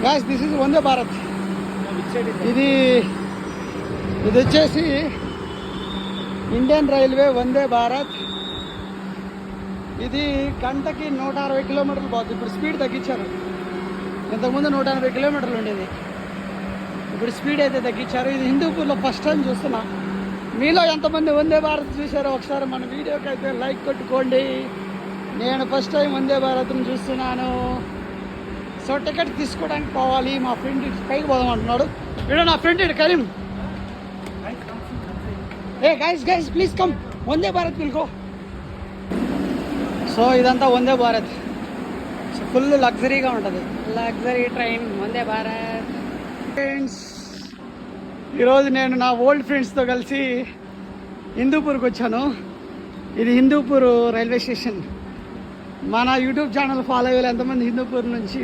Guys this is Vande Bharat. ఇది వచ్చేసి Indian railway Vande Bharat. ఇది గంటకి 160 కిలోమీటర్లు పోతుంది. ఇప్పుడు స్పీడ్ తగ్గించారు. ఇంతకుముందు 180 కిలోమీటర్లు ఉండేది, ఇప్పుడు స్పీడ్ అయితే తగ్గించారు. ఇది హిందూపూర్లో ఫస్ట్ టైం చూస్తున్నా. మీలో ఎంతమంది వందే భారత్ చూసారో ఒకసారి మన వీడియోకి అయితే లైక్ కొట్టుకోండి. నేను ఫస్ట్ టైం వందే భారత్ని చూస్తున్నాను. సో టికెట్ తీసుకోవడానికి పోవాలి. మా ఫ్రెండ్ పైకి పోదాం అంటున్నాడు. వీడు నా ఫ్రెండ్ ఇటు కరీం. ఏ guys please come, Vande Bharat will go. So ఇదంతా వందే భారత్. సో ఫుల్ లగ్జరీగా ఉంటుంది. Luxury train Vande Bharat. Friends, ఈరోజు నేను నా ఓల్డ్ ఫ్రెండ్స్తో కలిసి హిందూపూర్కి వచ్చాను. ఇది హిందూపూర్ రైల్వే స్టేషన్. మన యూట్యూబ్ ఛానల్ ఫాలో అయ్యే ఎంతమంది హిందూపూర్ నుంచి